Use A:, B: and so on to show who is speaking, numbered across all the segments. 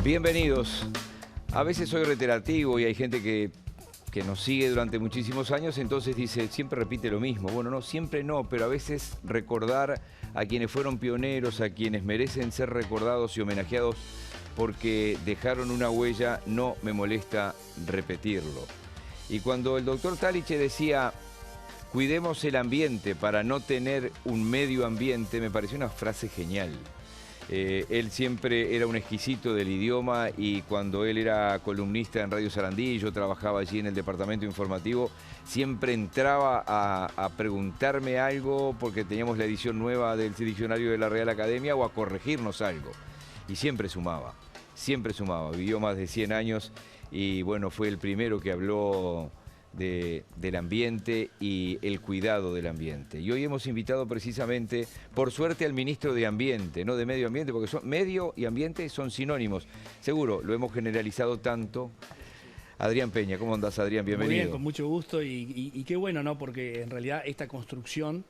A: Bienvenidos. A veces soy reiterativo y hay gente que nos sigue durante muchísimos años, entonces dice, siempre repite lo mismo. Bueno, no, siempre no, pero a veces recordar a quienes fueron pioneros, a quienes merecen ser recordados y homenajeados porque dejaron una huella, no me molesta repetirlo. Y cuando el doctor Taliche decía, cuidemos el ambiente para no tener un medio ambiente, me pareció una frase genial. Él siempre era un exquisito del idioma y cuando él era columnista en Radio Sarandí, yo trabajaba allí en el departamento informativo, siempre entraba a preguntarme algo porque teníamos la edición nueva del diccionario de la Real Academia o a corregirnos algo. Y siempre sumaba, vivió más de 100 años y bueno, fue el primero que habló del ambiente y el cuidado del ambiente. Y hoy hemos invitado precisamente, por suerte, al ministro de Ambiente, no de Medio Ambiente, porque medio y ambiente son sinónimos. Seguro, lo hemos generalizado tanto. Adrián Peña, ¿cómo andás, Adrián? Bienvenido.
B: Muy bien, con mucho gusto y qué bueno, ¿no? Porque en realidad esta construcción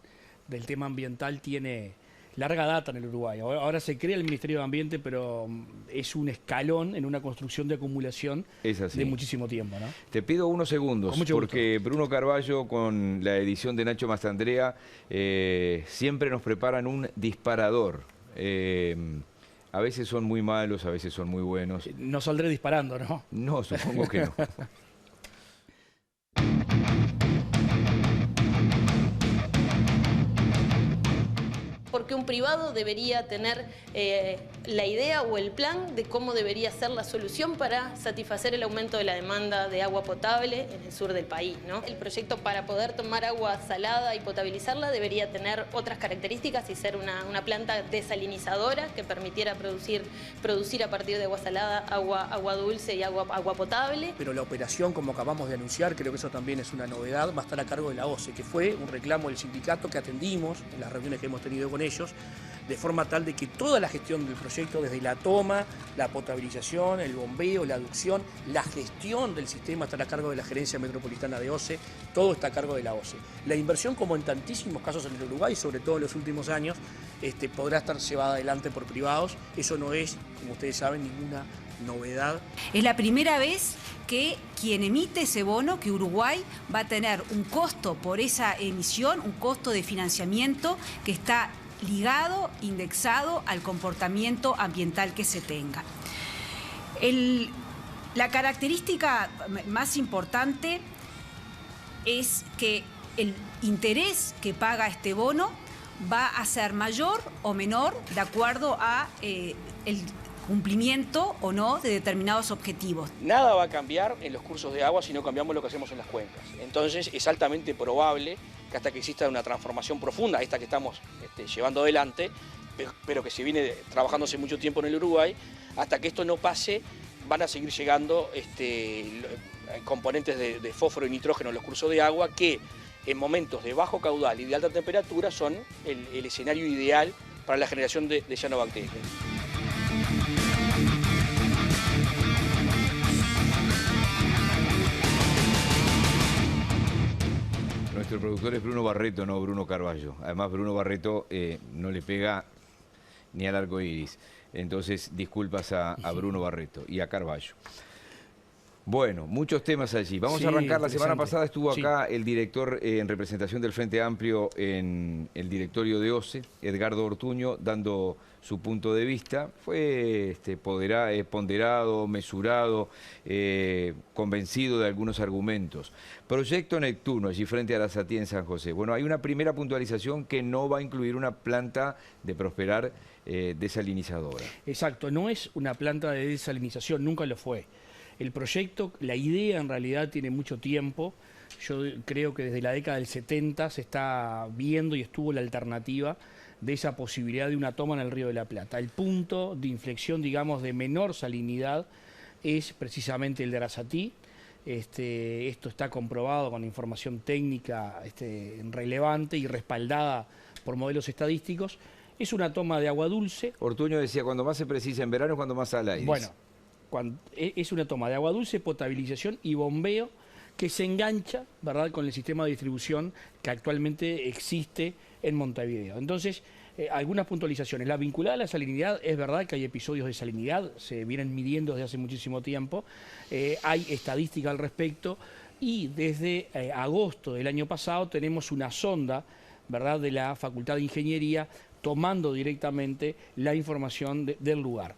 B: del tema ambiental tiene larga data en el Uruguay. Ahora se crea el Ministerio de Ambiente, pero es un escalón en una construcción de acumulación de muchísimo tiempo, ¿no?
A: Te pido unos segundos, porque Bruno Carballo, con la edición de Nacho Mastandrea, siempre nos preparan un disparador. A veces son muy malos, a veces son muy buenos.
B: No saldré disparando, ¿no?
A: No, supongo que no.
C: Porque un privado debería tener la idea o el plan de cómo debería ser la solución para satisfacer el aumento de la demanda de agua potable en el sur del país, ¿no? El proyecto para poder tomar agua salada y potabilizarla debería tener otras características y ser una planta desalinizadora que permitiera producir a partir de agua salada agua dulce y agua potable.
D: Pero la operación, como acabamos de anunciar, creo que eso también es una novedad, va a estar a cargo de la OCE, que fue un reclamo del sindicato que atendimos en las reuniones que hemos tenido con ellos, de forma tal de que toda la gestión del proyecto, desde la toma, la potabilización, el bombeo, la aducción, la gestión del sistema está a cargo de la Gerencia Metropolitana de OCE, todo está a cargo de la OCE. La inversión, como en tantísimos casos en el Uruguay, sobre todo en los últimos años, podrá estar llevada adelante por privados. Eso no es, como ustedes saben, ninguna novedad.
E: Es la primera vez que quien emite ese bono, que Uruguay va a tener un costo por esa emisión, un costo de financiamiento que está ligado, indexado al comportamiento ambiental que se tenga. La característica más importante es que el interés que paga este bono va a ser mayor o menor de acuerdo a el cumplimiento o no de determinados objetivos.
D: Nada va a cambiar en los cursos de agua si no cambiamos lo que hacemos en las cuencas. Entonces es altamente probable que hasta que exista una transformación profunda, esta que estamos llevando adelante, pero que se viene trabajando hace mucho tiempo en el Uruguay, hasta que esto no pase van a seguir llegando componentes de fósforo y nitrógeno en los cursos de agua que en momentos de bajo caudal y de alta temperatura son el escenario ideal para la generación de cianobacterias.
A: Nuestro productor es Bruno Barreto, no Bruno Carballo. Además, Bruno Barreto no le pega ni al arco iris. Entonces, disculpas a Bruno Barreto y a Carballo. Bueno, muchos temas allí. Vamos a arrancar. La semana pasada estuvo acá el director en representación del Frente Amplio en el directorio de OCE, Edgardo Ortuño, dando su punto de vista. Fue ponderado, mesurado, convencido de algunos argumentos. Proyecto Neptuno, allí frente a la Satí en San José. Bueno, hay una primera puntualización que no va a incluir una planta de Prosperar desalinizadora.
B: Exacto, no es una planta de desalinización, nunca lo fue. El proyecto, la idea en realidad tiene mucho tiempo. Yo creo que desde la década del 70 se está viendo y estuvo la alternativa de esa posibilidad de una toma en el Río de la Plata. El punto de inflexión, digamos, de menor salinidad es precisamente el de Arasatí. Esto está comprobado con información técnica relevante y respaldada por modelos estadísticos. Es una toma de agua dulce.
A: Ortuño decía, cuando más se precisa en verano es cuando más sale aire.
B: Bueno, es una toma de agua dulce, potabilización y bombeo que se engancha, ¿verdad?, con el sistema de distribución que actualmente existe en Montevideo. Entonces, algunas puntualizaciones. La vinculada a la salinidad, es verdad que hay episodios de salinidad, se vienen midiendo desde hace muchísimo tiempo, hay estadística al respecto y desde agosto del año pasado tenemos una sonda, ¿verdad?, de la Facultad de Ingeniería tomando directamente la información del lugar.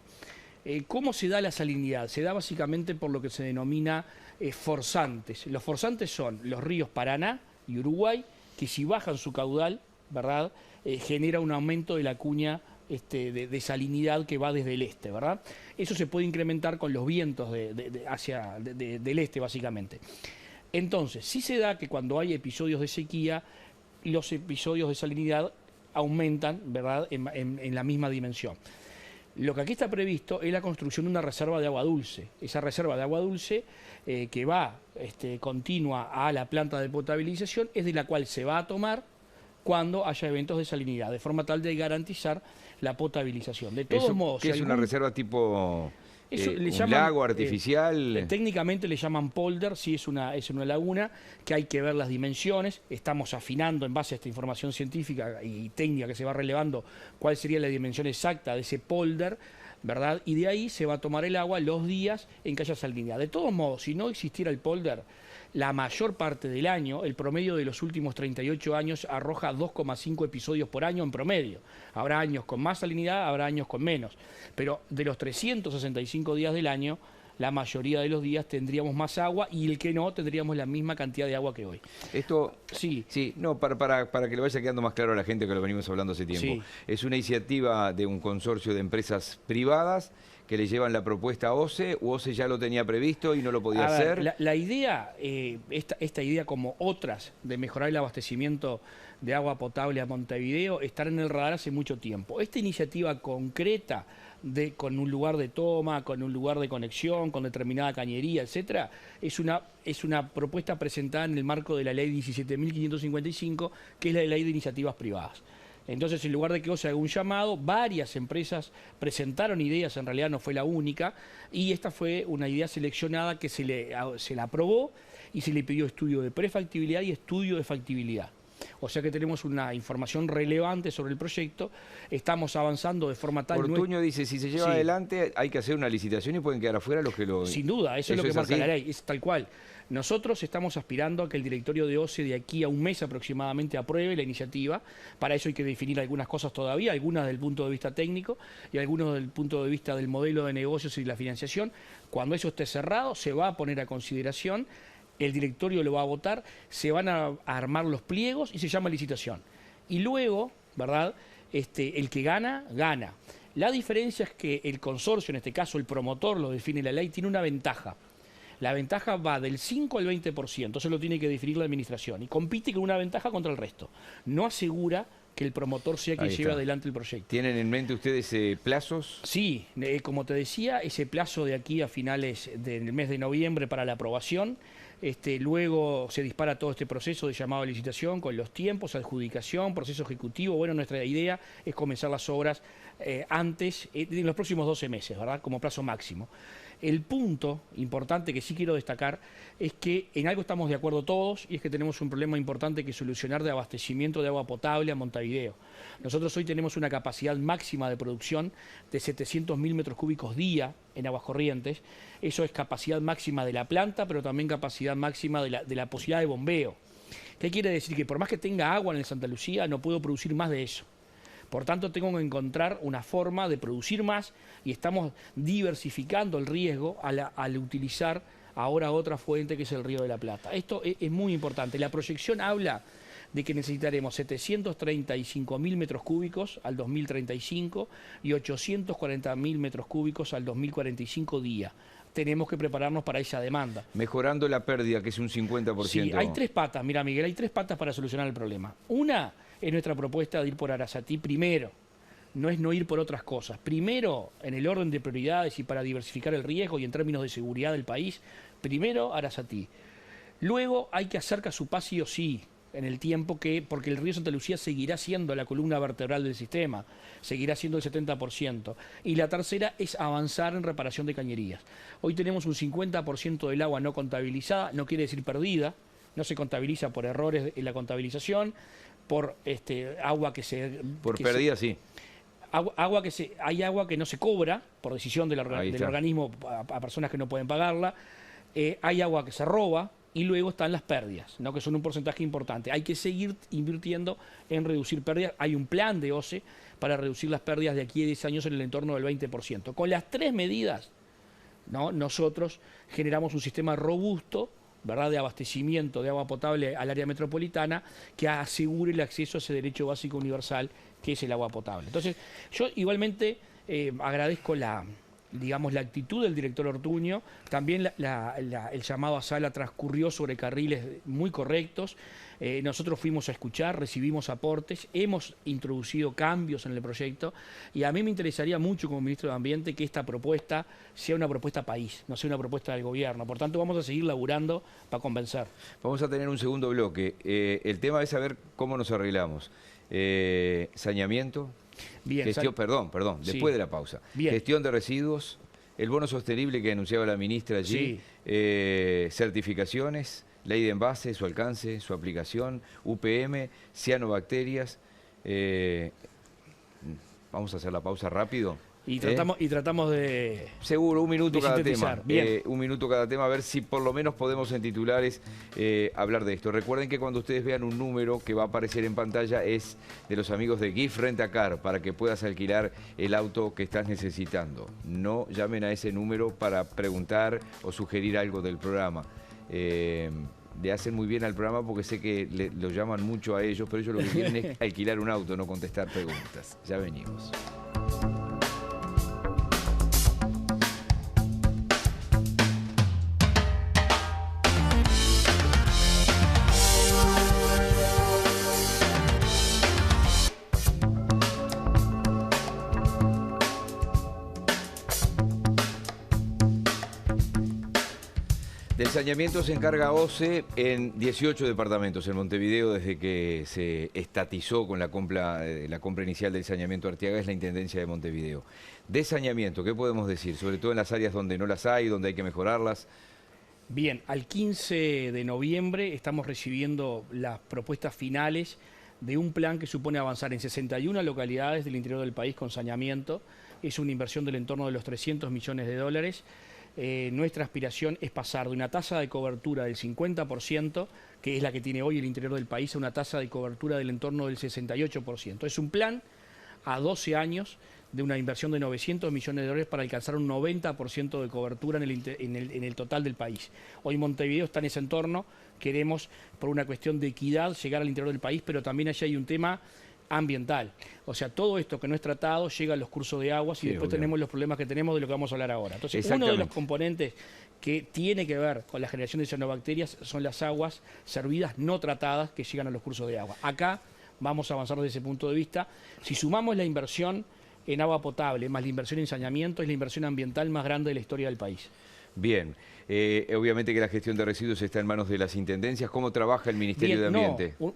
B: ¿Cómo se da la salinidad? Se da básicamente por lo que se denomina forzantes. Los forzantes son los ríos Paraná y Uruguay, que si bajan su caudal, ¿verdad?, genera un aumento de la cuña de salinidad que va desde el este, ¿verdad? Eso se puede incrementar con los vientos del este, básicamente. Entonces, sí se da que cuando hay episodios de sequía, los episodios de salinidad aumentan, ¿verdad?, en la misma dimensión. Lo que aquí está previsto es la construcción de una reserva de agua dulce. Esa reserva de agua dulce que va continua a la planta de potabilización es de la cual se va a tomar cuando haya eventos de salinidad, de forma tal de garantizar la potabilización. De todos modos...
A: ¿Qué es una reserva tipo un
B: llaman,
A: lago artificial?
B: Técnicamente le llaman polder, sí es una laguna, que hay que ver las dimensiones. Estamos afinando en base a esta información científica y técnica que se va relevando cuál sería la dimensión exacta de ese polder, ¿verdad? Y de ahí se va a tomar el agua los días en que haya salinidad. De todos modos, si no existiera el polder, la mayor parte del año, el promedio de los últimos 38 años arroja 2,5 episodios por año en promedio. Habrá años con más salinidad, habrá años con menos. Pero de los 365 días del año, la mayoría de los días tendríamos más agua y el que no, tendríamos la misma cantidad de agua que hoy.
A: Esto, sí, no, para que le vaya quedando más claro a la gente que lo venimos hablando hace tiempo. Sí. Es una iniciativa de un consorcio de empresas privadas que le llevan la propuesta a OCE, o OCE ya lo tenía previsto y no lo podía hacer.
B: La idea, esta idea como otras de mejorar el abastecimiento de agua potable a Montevideo, están en el radar hace mucho tiempo. Esta iniciativa concreta, con un lugar de toma, con un lugar de conexión, con determinada cañería, etcétera, es una propuesta presentada en el marco de la ley 17.555, que es la ley de iniciativas privadas. Entonces, en lugar de que OCE haga un llamado, varias empresas presentaron ideas, en realidad no fue la única, y esta fue una idea seleccionada que se la aprobó y se le pidió estudio de prefactibilidad y estudio de factibilidad. O sea que tenemos una información relevante sobre el proyecto, estamos avanzando de forma tal...
A: Ortuño dice, si se lleva adelante hay que hacer una licitación y pueden quedar afuera los que lo...
B: Sin duda, eso es lo que marca la ley, es tal cual. Nosotros estamos aspirando a que el directorio de OCE de aquí a un mes aproximadamente apruebe la iniciativa. Para eso hay que definir algunas cosas todavía, algunas desde el punto de vista técnico y algunos desde el punto de vista del modelo de negocios y la financiación. Cuando eso esté cerrado, se va a poner a consideración, el directorio lo va a votar, se van a armar los pliegos y se llama licitación. Y luego, ¿verdad?, el que gana, gana. La diferencia es que el consorcio, en este caso el promotor, lo define la ley, tiene una ventaja. La ventaja va del 5 al 20%, eso lo tiene que definir la administración, y compite con una ventaja contra el resto. No asegura que el promotor sea quien lleve adelante el proyecto.
A: ¿Tienen en mente ustedes plazos?
B: Sí, como te decía, ese plazo de aquí a finales del mes de noviembre para la aprobación. Luego se dispara todo este proceso de llamado a licitación con los tiempos, adjudicación, proceso ejecutivo. Bueno, nuestra idea es comenzar las obras antes, en los próximos 12 meses, ¿verdad?, como plazo máximo. El punto importante que sí quiero destacar es que en algo estamos de acuerdo todos, y es que tenemos un problema importante que solucionar de abastecimiento de agua potable a Montevideo. Nosotros hoy tenemos una capacidad máxima de producción de 700.000 metros cúbicos día en Aguas Corrientes. Eso es capacidad máxima de la planta, pero también capacidad máxima de la posibilidad de bombeo. ¿Qué quiere decir? Que por más que tenga agua en el Santa Lucía, no puedo producir más de eso. Por tanto, tengo que encontrar una forma de producir más y estamos diversificando el riesgo al utilizar ahora otra fuente que es el Río de la Plata. Esto es muy importante. La proyección habla de que necesitaremos 735.000 metros cúbicos al 2035 y 840.000 metros cúbicos al 2045 día. Tenemos que prepararnos para esa demanda.
A: Mejorando la pérdida, que es un 50%.
B: Sí, hay tres patas. Mira, Miguel, hay tres patas para solucionar el problema. Una es nuestra propuesta de ir por Arasatí primero. No es no ir por otras cosas. Primero, en el orden de prioridades y para diversificar el riesgo y en términos de seguridad del país, primero Arasatí. Luego hay que hacer Casupá sí o sí, en el tiempo porque el río Santa Lucía seguirá siendo la columna vertebral del sistema, seguirá siendo el 70%. Y la tercera es avanzar en reparación de cañerías. Hoy tenemos un 50% del agua no contabilizada, no quiere decir perdida, no se contabiliza por errores en la contabilización, por agua que se...
A: Por
B: que
A: pérdida, sí.
B: hay agua que no se cobra por decisión del organismo a personas que no pueden pagarla, hay agua que se roba y luego están las pérdidas, ¿no? Que son un porcentaje importante. Hay que seguir invirtiendo en reducir pérdidas. Hay un plan de OCE para reducir las pérdidas de aquí a 10 años en el entorno del 20%. Con las 3 medidas, ¿no? Nosotros generamos un sistema robusto, ¿verdad?, de abastecimiento de agua potable al área metropolitana que asegure el acceso a ese derecho básico universal que es el agua potable. Entonces, yo igualmente agradezco la actitud del director Ortuño. También el llamado a sala transcurrió sobre carriles muy correctos. Nosotros fuimos a escuchar, recibimos aportes, hemos introducido cambios en el proyecto y a mí me interesaría mucho como ministro de Ambiente que esta propuesta sea una propuesta país, no sea una propuesta del gobierno. Por tanto, vamos a seguir laburando para convencer.
A: Vamos a tener un segundo bloque. El tema es saber cómo nos arreglamos. Saneamiento.
B: Bien,
A: Gestión, perdón, después de la pausa.
B: Bien.
A: Gestión de residuos, el bono sostenible que anunciaba la ministra allí, certificaciones, ley de envases, su alcance, su aplicación, UPM, cianobacterias. Vamos a hacer la pausa rápido.
B: Y tratamos de...
A: Seguro, un minuto cada tema.
B: Bien.
A: Un minuto cada tema, a ver si por lo menos podemos en titulares hablar de esto. Recuerden que cuando ustedes vean un número que va a aparecer en pantalla es de los amigos de GIF Rent a Car, para que puedas alquilar el auto que estás necesitando. No llamen a ese número para preguntar o sugerir algo del programa. Le hacen muy bien al programa porque sé que lo llaman mucho a ellos, pero ellos lo que quieren es alquilar un auto, no contestar preguntas. Ya venimos. Del saneamiento se encarga OCE en 18 departamentos en Montevideo desde que se estatizó con la compra inicial del saneamiento Arteaga, es la Intendencia de Montevideo. De saneamiento, ¿qué podemos decir? Sobre todo en las áreas donde no las hay, donde hay que mejorarlas.
B: Bien, al 15 de noviembre estamos recibiendo las propuestas finales de un plan que supone avanzar en 61 localidades del interior del país con saneamiento. Es una inversión del entorno de los 300 millones de dólares. Nuestra aspiración es pasar de una tasa de cobertura del 50%, que es la que tiene hoy el interior del país, a una tasa de cobertura del entorno del 68%. Es un plan a 12 años de una inversión de 900 millones de dólares para alcanzar un 90% de cobertura en el total del país. Hoy Montevideo está en ese entorno, queremos por una cuestión de equidad llegar al interior del país, pero también allí hay un tema ambiental. O sea, todo esto que no es tratado llega a los cursos de aguas y después tenemos los problemas que tenemos de lo que vamos a hablar ahora. Entonces, uno de los componentes que tiene que ver con la generación de cianobacterias son las aguas servidas no tratadas que llegan a los cursos de agua. Acá vamos a avanzar desde ese punto de vista. Si sumamos la inversión en agua potable más la inversión en saneamiento, es la inversión ambiental más grande de la historia del país.
A: Bien, obviamente que la gestión de residuos está en manos de las intendencias. ¿Cómo trabaja el Ministerio de Ambiente?
B: No,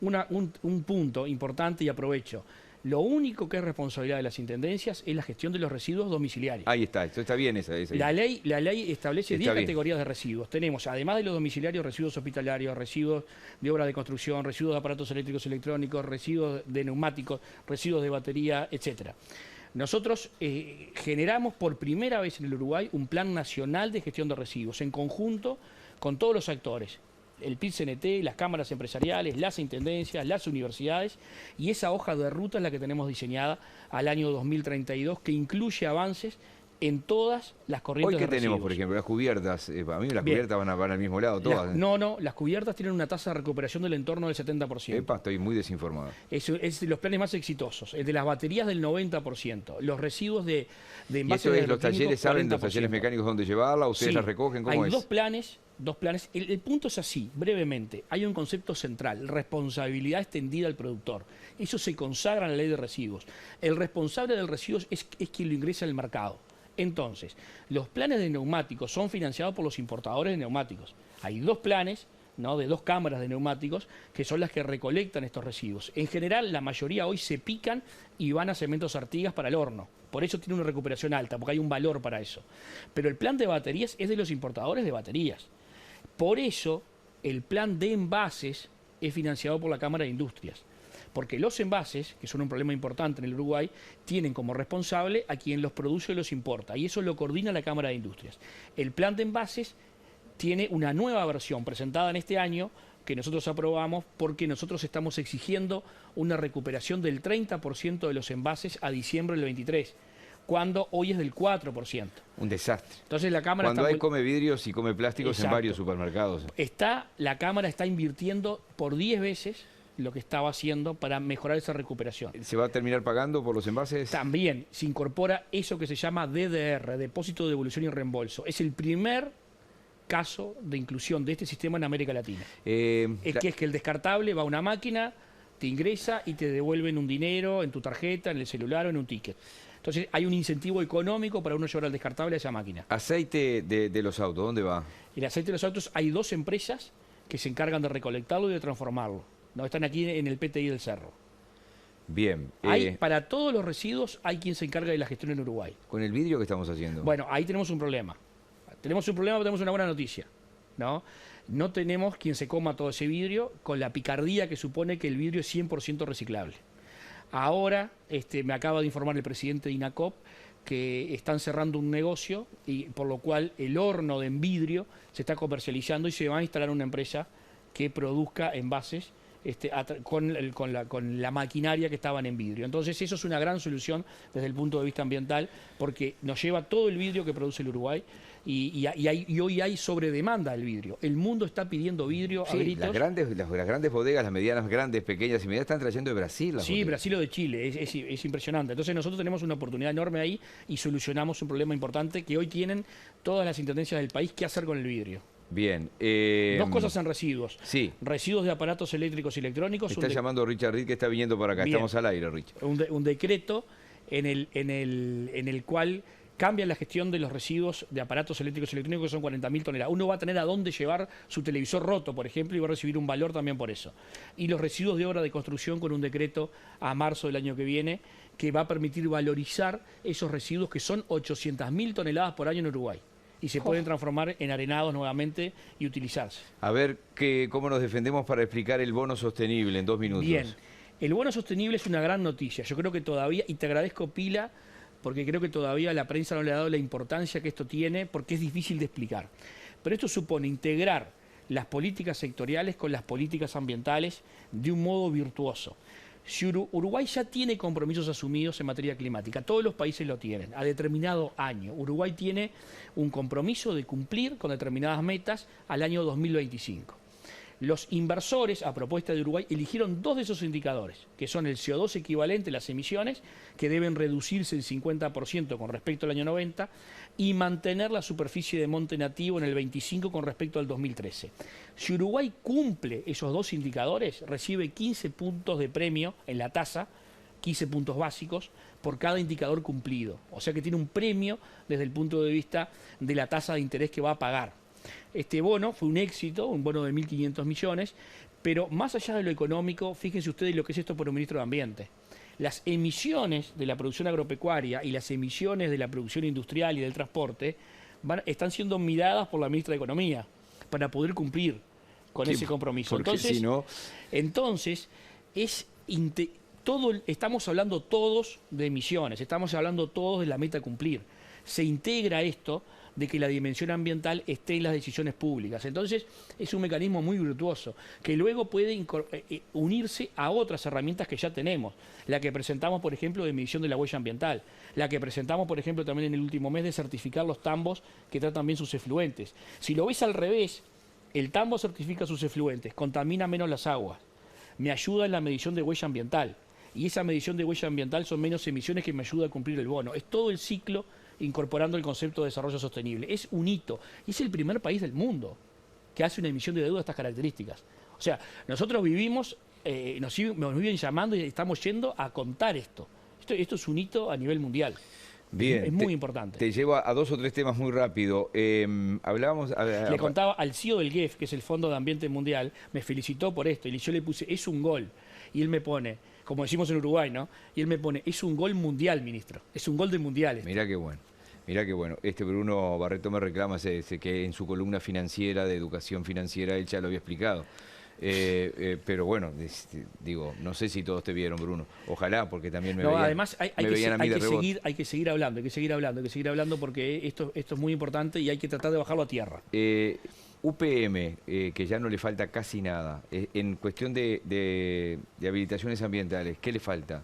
B: un punto importante y aprovecho. Lo único que es responsabilidad de las intendencias es la gestión de los residuos domiciliarios.
A: Ahí está, esto está bien esa.
B: La ley establece 10 categorías de residuos. Tenemos, además de los domiciliarios, residuos hospitalarios, residuos de obra de construcción, residuos de aparatos eléctricos y electrónicos, residuos de neumáticos, residuos de batería, etcétera. Nosotros generamos por primera vez en el Uruguay un plan nacional de gestión de residuos en conjunto con todos los actores. El PIT-CNT, las cámaras empresariales, las intendencias, las universidades, y esa hoja de ruta es la que tenemos diseñada al año 2032, que incluye avances en todas las corrientes de residuos.
A: ¿Hoy qué tenemos, por ejemplo? Las cubiertas. A mí las cubiertas van al mismo lado, todas.
B: No, las cubiertas tienen una tasa de recuperación del entorno del 70%.
A: Epa, estoy muy desinformado.
B: Es de los planes más exitosos. El de las baterías del 90%. Los residuos de envases de
A: los talleres saben, los talleres mecánicos dónde llevarla, ustedes las recogen, ¿cómo
B: hay
A: es?
B: Dos planes. El punto es así, brevemente. Hay un concepto central, responsabilidad extendida al productor. Eso se consagra en la ley de residuos. El responsable del residuo es quien lo ingresa al mercado. Entonces, los planes de neumáticos son financiados por los importadores de neumáticos. Hay dos planes, ¿no?, de dos cámaras de neumáticos que son las que recolectan estos residuos. En general, la mayoría hoy se pican y van a Cementos Artigas para el horno. Por eso tiene una recuperación alta, porque hay un valor para eso. Pero el plan de baterías es de los importadores de baterías. Por eso, el plan de envases es financiado por la Cámara de Industrias. Porque los envases, que son un problema importante en el Uruguay, tienen como responsable a quien los produce y los importa, y eso lo coordina la Cámara de Industrias. El plan de envases tiene una nueva versión presentada en este año que nosotros aprobamos porque nosotros estamos exigiendo una recuperación del 30% de los envases a diciembre del 23, cuando hoy es del 4%.
A: Un desastre.
B: Entonces la Cámara
A: Cuando
B: está
A: hay come vidrios y come plásticos en
B: Exacto.
A: varios supermercados.
B: La Cámara está invirtiendo por 10 veces lo que estaba haciendo para mejorar esa recuperación.
A: ¿Se va a terminar pagando por los envases?
B: También se incorpora eso que se llama DDR, Depósito de Devolución y Reembolso. Es el primer caso de inclusión de este sistema en América Latina. Es que el descartable va a una máquina, te ingresa y te devuelven un dinero en tu tarjeta, en el celular o en un ticket. Entonces hay un incentivo económico para uno llevar al descartable a esa máquina.
A: Aceite de los autos, ¿dónde va?
B: El aceite de los autos, hay 2 empresas que se encargan de recolectarlo y de transformarlo. No, están aquí en el PTI del Cerro.
A: Bien.
B: Para todos los residuos hay quien se encarga de la gestión en Uruguay.
A: ¿Con el vidrio que estamos haciendo?
B: Bueno, ahí tenemos un problema. Tenemos un problema, pero tenemos una buena noticia, ¿no? No tenemos quien se coma todo ese vidrio con la picardía que supone que el vidrio es 100% reciclable. Ahora me acaba de informar el presidente de INACOP que están cerrando un negocio y por lo cual el horno de vidrio se está comercializando y se va a instalar una empresa que produzca envases con la maquinaria que estaban en vidrio. Entonces eso es una gran solución desde el punto de vista ambiental porque nos lleva todo el vidrio que produce el Uruguay y hoy hay sobredemanda del vidrio. El mundo está pidiendo vidrio a gritos.
A: Las grandes bodegas, las medianas, grandes, pequeñas y medianas están trayendo de Brasil.
B: Sí, Brasil o de Chile, es impresionante. Entonces nosotros tenemos una oportunidad enorme ahí y solucionamos un problema importante que hoy tienen todas las intendencias del país, qué hacer con el vidrio.
A: Bien.
B: 2 cosas en residuos.
A: Sí.
B: Residuos de aparatos eléctricos y electrónicos.
A: Está llamando Richard Reed que está viniendo para acá.
B: Bien.
A: Estamos al aire, Richard.
B: Un decreto en el cual cambia la gestión de los residuos de aparatos eléctricos y electrónicos, que son 40.000 toneladas. Uno va a tener a dónde llevar su televisor roto, por ejemplo, y va a recibir un valor también por eso. Y los residuos de obra de construcción con un decreto a marzo del año que viene, que va a permitir valorizar esos residuos que son 800.000 toneladas por año en Uruguay. Y se pueden transformar en arenados nuevamente y utilizarse.
A: A ver cómo nos defendemos para explicar el bono sostenible en 2 minutos.
B: Bien, el bono sostenible es una gran noticia. Yo creo que todavía, y te agradezco Pila, porque creo que todavía la prensa no le ha dado la importancia que esto tiene, porque es difícil de explicar. Pero esto supone integrar las políticas sectoriales con las políticas ambientales de un modo virtuoso. Si Uruguay ya tiene compromisos asumidos en materia climática, todos los países lo tienen, a determinado año. Uruguay tiene un compromiso de cumplir con determinadas metas al año 2025. Los inversores, a propuesta de Uruguay, eligieron 2 de esos indicadores, que son el CO2 equivalente, las emisiones, que deben reducirse en 50% con respecto al año 90, y mantener la superficie de monte nativo en el 25% con respecto al 2013. Si Uruguay cumple esos 2 indicadores, recibe 15 puntos de premio en la tasa, 15 puntos básicos, por cada indicador cumplido. O sea que tiene un premio desde el punto de vista de la tasa de interés que va a pagar. Este bono fue un éxito, un bono de 1.500 millones, pero más allá de lo económico, fíjense ustedes lo que es esto por un ministro de Ambiente. Las emisiones de la producción agropecuaria y las emisiones de la producción industrial y del transporte están siendo miradas por la ministra de Economía para poder cumplir con ese compromiso. Entonces estamos hablando todos de emisiones, estamos hablando todos de la meta a cumplir. Se integra esto de que la dimensión ambiental esté en las decisiones públicas. Entonces, es un mecanismo muy virtuoso, que luego puede unirse a otras herramientas que ya tenemos. La que presentamos, por ejemplo, de medición de la huella ambiental. La que presentamos, por ejemplo, también en el último mes de certificar los tambos que tratan bien sus efluentes. Si lo ves al revés, el tambo certifica sus efluentes, contamina menos las aguas, me ayuda en la medición de huella ambiental. Y esa medición de huella ambiental son menos emisiones que me ayuda a cumplir el bono. Es todo el ciclo incorporando el concepto de desarrollo sostenible. Es un hito y es el primer país del mundo que hace una emisión de deuda de estas características. O sea, nosotros vivimos, nos viven llamando y estamos yendo a contar esto. Esto es un hito a nivel mundial.
A: Bien,
B: es muy importante.
A: Te llevo a 2 o 3 temas muy rápido.
B: Le contaba al CEO del GEF, que es el Fondo de Ambiente Mundial, me felicitó por esto y yo le puse, es un gol. Y él me pone, como decimos en Uruguay, ¿no? Y él me pone, es un gol mundial, ministro. Es un gol del mundial.
A: Mirá qué bueno. Mirá qué bueno. Bruno Barreto me reclama que en su columna financiera de educación financiera él ya lo había explicado. Pero bueno, digo, no sé si todos te vieron, Bruno. Ojalá, porque también me veían.
B: Además hay
A: me veían a mí de rebote.
B: que seguir hablando porque esto es muy importante y hay que tratar de bajarlo a tierra.
A: UPM, que ya no le falta casi nada, en cuestión de habilitaciones ambientales, ¿qué le falta?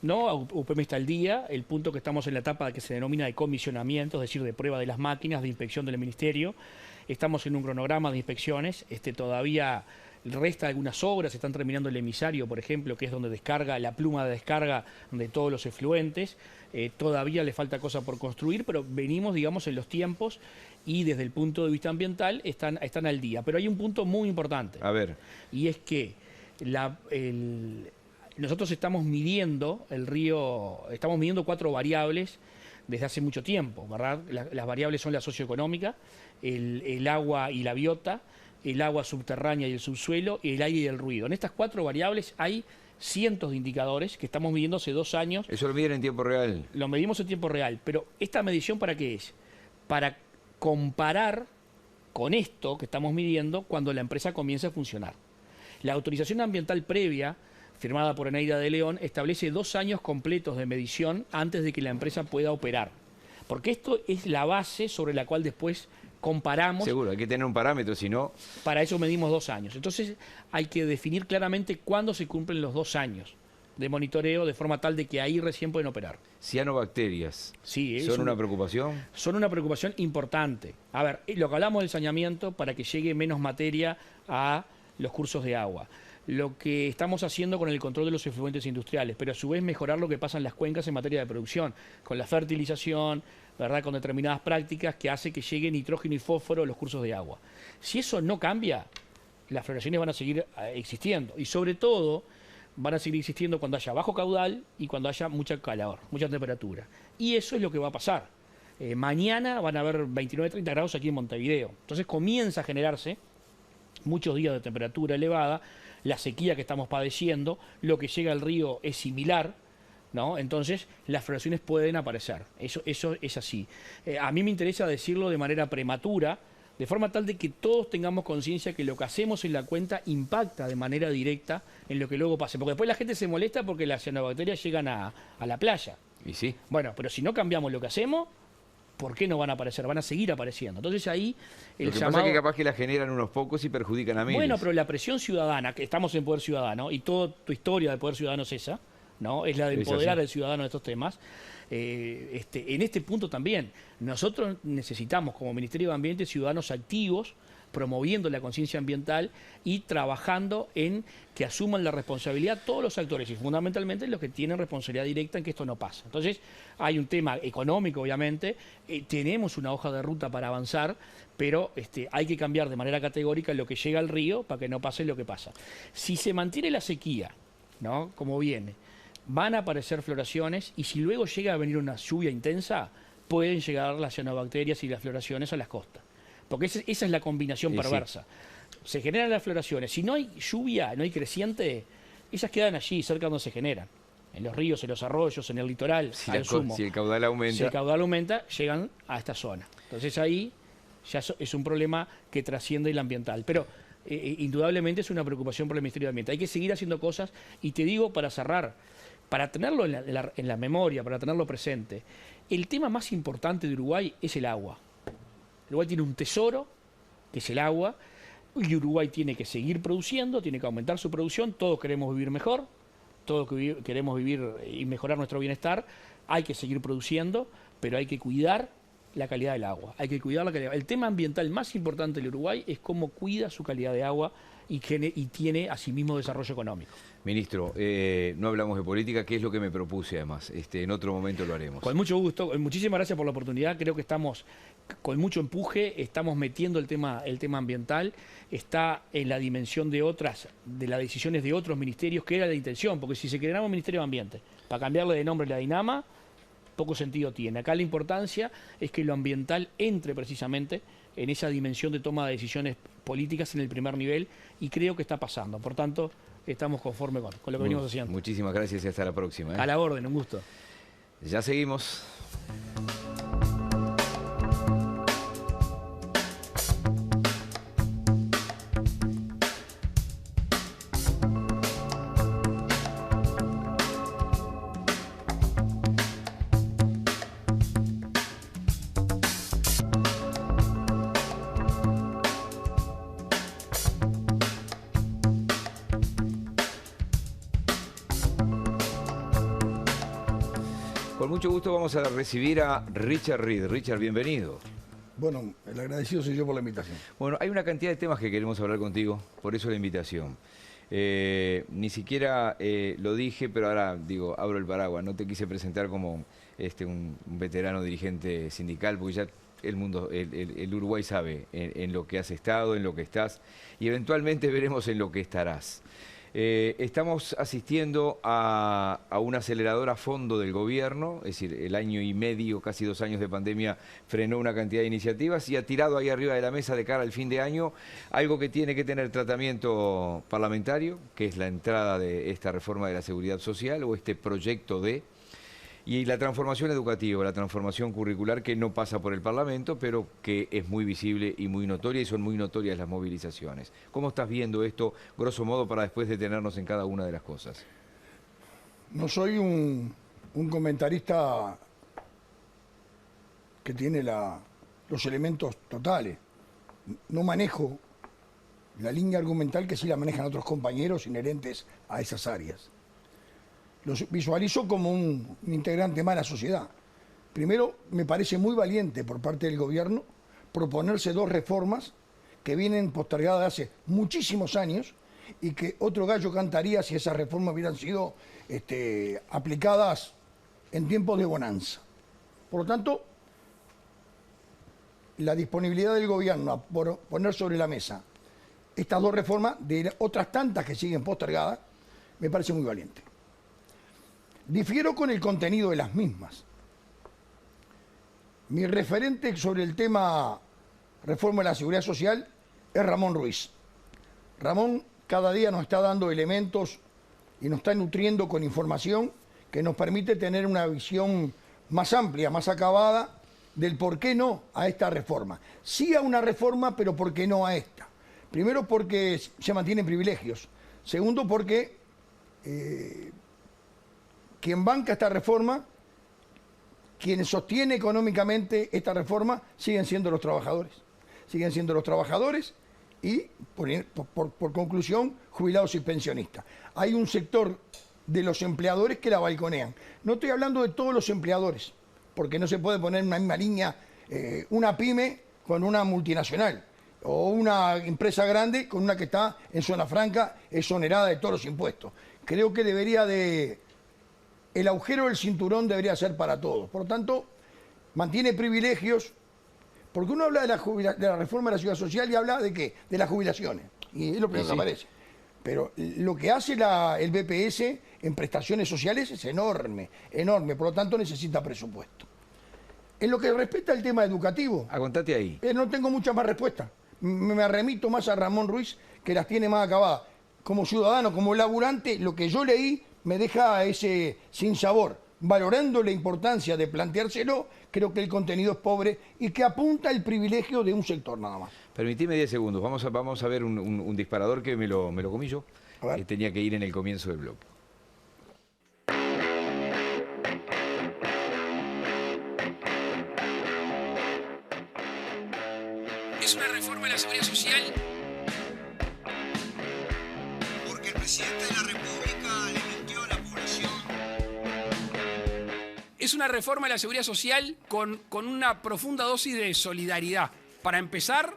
B: No, UPM está al día. El punto que estamos en la etapa que se denomina de comisionamiento, es decir, de prueba de las máquinas, de inspección del Ministerio. Estamos en un cronograma de inspecciones. Todavía resta algunas obras, están terminando el emisario, por ejemplo, que es donde descarga la pluma de descarga de todos los efluentes. Todavía le falta cosa por construir, pero venimos, digamos, en los tiempos y desde el punto de vista ambiental están al día. Pero hay un punto muy importante.
A: A ver.
B: Y es que nosotros estamos midiendo el río, estamos midiendo 4 variables desde hace mucho tiempo, ¿verdad? Las variables son la socioeconómica, el agua y la biota, el agua subterránea y el subsuelo, y el aire y el ruido. En estas 4 variables hay cientos de indicadores que estamos midiendo hace 2 años.
A: ¿Eso lo miden en tiempo real?
B: Lo medimos en tiempo real, pero ¿esta medición para qué es? Para comparar con esto que estamos midiendo cuando la empresa comience a funcionar. La autorización ambiental previa, firmada por Eneida de León, establece 2 años completos de medición antes de que la empresa pueda operar. Porque esto es la base sobre la cual después comparamos.
A: Seguro, hay que tener un parámetro, si no...
B: Para eso medimos 2 años. Entonces hay que definir claramente cuándo se cumplen los 2 años de monitoreo, de forma tal de que ahí recién pueden operar.
A: Cianobacterias.
B: Sí,
A: ¿Son una preocupación?
B: Son una preocupación importante. A ver, lo que hablamos del saneamiento para que llegue menos materia a los cursos de agua. Lo que estamos haciendo con el control de los efluentes industriales, pero a su vez mejorar lo que pasa en las cuencas en materia de producción, con la fertilización, ¿verdad?, con determinadas prácticas que hace que llegue nitrógeno y fósforo a los cursos de agua. Si eso no cambia, las floraciones van a seguir existiendo y sobre todo van a seguir existiendo cuando haya bajo caudal y cuando haya mucha calor, mucha temperatura. Y eso es lo que va a pasar. Mañana van a haber 29-30 grados aquí en Montevideo. Entonces comienza a generarse muchos días de temperatura elevada, la sequía que estamos padeciendo, lo que llega al río es similar, ¿no? Entonces las floraciones pueden aparecer, eso es así. A mí me interesa decirlo de manera prematura, de forma tal de que todos tengamos conciencia que lo que hacemos en la cuenta impacta de manera directa en lo que luego pase, porque después la gente se molesta porque las cianobacterias llegan a la playa.
A: Y sí.
B: Bueno, pero si no cambiamos lo que hacemos, ¿por qué no van a aparecer? Van a seguir apareciendo. Entonces ahí
A: lo que pasa es que capaz que la generan unos pocos y perjudican a miles.
B: Bueno, pero la presión ciudadana, que estamos en Poder Ciudadano, y toda tu historia de Poder Ciudadano es esa, ¿no? Es la de empoderar al ciudadano de estos temas. En este punto también, nosotros necesitamos como Ministerio de Ambiente ciudadanos activos, promoviendo la conciencia ambiental y trabajando en que asuman la responsabilidad todos los actores y fundamentalmente los que tienen responsabilidad directa en que esto no pase. Entonces hay un tema económico, obviamente, tenemos una hoja de ruta para avanzar, pero hay que cambiar de manera categórica lo que llega al río para que no pase lo que pasa. Si se mantiene la sequía, ¿no?, como viene, van a aparecer floraciones y si luego llega a venir una lluvia intensa, pueden llegar las cianobacterias y las floraciones a las costas. Porque esa es la combinación perversa. Sí. Se generan las floraciones. Si no hay lluvia, no hay creciente, ellas quedan allí, cerca donde se generan. En los ríos, en los arroyos, en el litoral,
A: si el caudal aumenta.
B: Si el caudal aumenta, llegan a esta zona. Entonces ahí ya es un problema que trasciende el ambiental. Pero indudablemente es una preocupación por el Ministerio de Ambiente. Hay que seguir haciendo cosas y te digo, para cerrar, para tenerlo en la memoria, para tenerlo presente, el tema más importante de Uruguay es el agua. Uruguay tiene un tesoro, que es el agua, y Uruguay tiene que seguir produciendo, tiene que aumentar su producción, todos queremos vivir mejor, todos queremos vivir y mejorar nuestro bienestar, hay que seguir produciendo, pero hay que cuidar la calidad del agua, hay que cuidar la calidad. El tema ambiental más importante del Uruguay es cómo cuida su calidad de agua y tiene asimismo desarrollo económico.
A: Ministro, no hablamos de política, que es lo que me propuse además. En otro momento lo haremos.
B: Con mucho gusto, muchísimas gracias por la oportunidad. Creo que estamos con mucho empuje, estamos metiendo el tema ambiental, está en la dimensión de las decisiones de otros ministerios, que era la intención, porque si se creara un Ministerio de Ambiente para cambiarle de nombre a la DINAMA, poco sentido tiene. Acá la importancia es que lo ambiental entre precisamente en esa dimensión de toma de decisiones políticas en el primer nivel, y creo que está pasando. Por tanto, estamos conformes con lo que venimos haciendo.
A: Muchísimas gracias y hasta la próxima.
B: A la orden, un gusto.
A: Ya seguimos. Con mucho gusto vamos a recibir a Richard Reed. Richard, bienvenido.
F: Bueno, el agradecido soy yo por la invitación.
A: Bueno, hay una cantidad de temas que queremos hablar contigo, por eso la invitación. Ni siquiera lo dije, pero ahora digo, abro el paraguas. No te quise presentar como un veterano dirigente sindical, porque ya el Uruguay sabe en lo que has estado, en lo que estás, y eventualmente veremos en lo que estarás. Estamos asistiendo a un acelerador a fondo del gobierno, es decir, el año y medio, casi 2 años de pandemia frenó una cantidad de iniciativas y ha tirado ahí arriba de la mesa de cara al fin de año algo que tiene que tener tratamiento parlamentario, que es la entrada de esta reforma de la seguridad social o este proyecto de... Y la transformación educativa, la transformación curricular que no pasa por el Parlamento, pero que es muy visible y muy notoria, y son muy notorias las movilizaciones. ¿Cómo estás viendo esto, grosso modo, para después detenernos en cada una de las cosas?
F: No soy un comentarista que tiene los elementos totales. No manejo la línea argumental que sí la manejan otros compañeros inherentes a esas áreas. Los visualizo como un integrante más de la sociedad. Primero, me parece muy valiente por parte del gobierno proponerse 2 reformas que vienen postergadas hace muchísimos años y que otro gallo cantaría si esas reformas hubieran sido aplicadas en tiempos de bonanza. Por lo tanto, la disponibilidad del gobierno a poner sobre la mesa estas 2 reformas de otras tantas que siguen postergadas me parece muy valiente. Difiero con el contenido de las mismas. Mi referente sobre el tema reforma de la seguridad social es Ramón Ruiz. Ramón cada día nos está dando elementos y nos está nutriendo con información que nos permite tener una visión más amplia, más acabada del por qué no a esta reforma. Sí a una reforma, pero por qué no a esta. Primero porque se mantienen privilegios. Segundo porque... quien banca esta reforma, quien sostiene económicamente esta reforma, siguen siendo los trabajadores. Siguen siendo los trabajadores y, por conclusión, jubilados y pensionistas. Hay un sector de los empleadores que la balconean. No estoy hablando de todos los empleadores, porque no se puede poner en una misma línea una pyme con una multinacional o una empresa grande con una que está en zona franca exonerada de todos los impuestos. Creo que el agujero del cinturón debería ser para todos. Por lo tanto, mantiene privilegios, porque uno habla de la reforma de la seguridad social y habla ¿de qué? De las jubilaciones. Y es lo primero que aparece. Pero lo que hace el BPS en prestaciones sociales es enorme, enorme. Por lo tanto, necesita presupuesto. En lo que respecta al tema educativo...
A: Aguantate ahí.
F: No tengo muchas más respuestas. Me remito más a Ramón Ruiz, que las tiene más acabadas. Como ciudadano, como laburante, lo que yo leí me deja ese sinsabor. Valorando la importancia de planteárselo, creo que el contenido es pobre y que apunta el privilegio de un sector nada más.
A: Permitime 10 segundos. Vamos a ver un disparador que me lo comí yo, que tenía que ir en el comienzo del bloque.
B: Es una reforma de la seguridad social.
G: Porque el presidente de la República le mintió a la población.
B: Es una reforma de la seguridad social con una profunda dosis de solidaridad. Para empezar,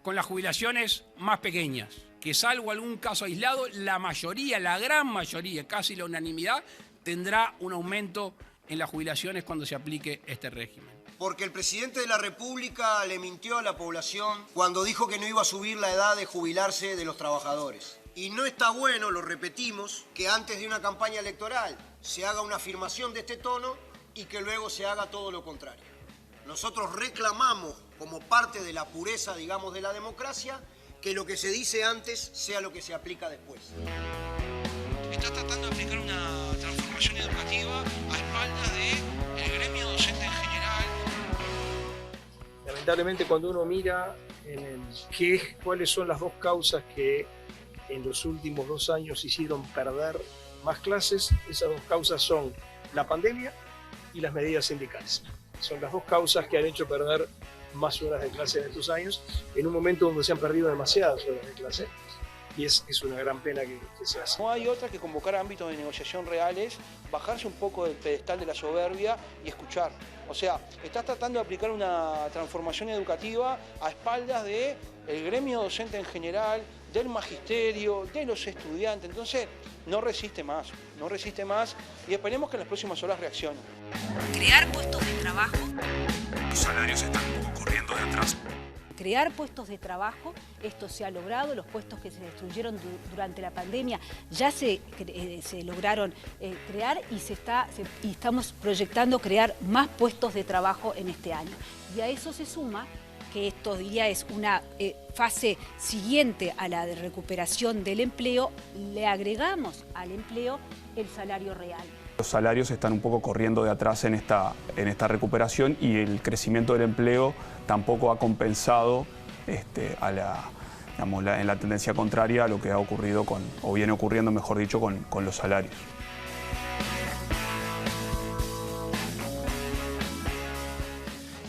B: con las jubilaciones más pequeñas, que salvo algún caso aislado, la mayoría, la gran mayoría, casi la unanimidad, tendrá un aumento en las jubilaciones cuando se aplique este régimen.
G: Porque el presidente de la República le mintió a la población cuando dijo que no iba a subir la edad de jubilarse de los trabajadores. Y no está bueno, lo repetimos, que antes de una campaña electoral se haga una afirmación de este tono y que luego se haga todo lo contrario. Nosotros reclamamos, como parte de la pureza, digamos, de la democracia, que lo que se dice antes sea lo que se aplica después.
H: Está tratando de aplicar una transformación educativa a espaldas del gremio docente en general.
I: Lamentablemente, cuando uno mira cuáles son las 2 causas que en los últimos 2 años hicieron perder más clases, esas 2 causas son la pandemia y las medidas sindicales. Son las 2 causas que han hecho perder más horas de clase en estos años, en un momento donde se han perdido demasiadas horas de clase. y es una gran pena que se hace.
H: No hay otra que convocar a ámbitos de negociación reales, bajarse un poco del pedestal de la soberbia y escuchar. O sea, estás tratando de aplicar una transformación educativa a espaldas del gremio docente en general, del magisterio, de los estudiantes. Entonces, no resiste más y esperemos que en las próximas horas reaccione.
E: Crear puestos de trabajo.
J: Los salarios están un poco corriendo de atrás.
E: Crear puestos de trabajo, esto se ha logrado, los puestos que se destruyeron durante la pandemia ya se lograron crear y estamos proyectando crear más puestos de trabajo en este año. Y a eso se suma que esto diría es una fase siguiente a la de recuperación del empleo, le agregamos al empleo el salario real.
J: Los salarios están un poco corriendo de atrás en esta recuperación y el crecimiento del empleo tampoco ha compensado en la tendencia contraria a lo que ha ocurrido o viene ocurriendo, mejor dicho, con los salarios.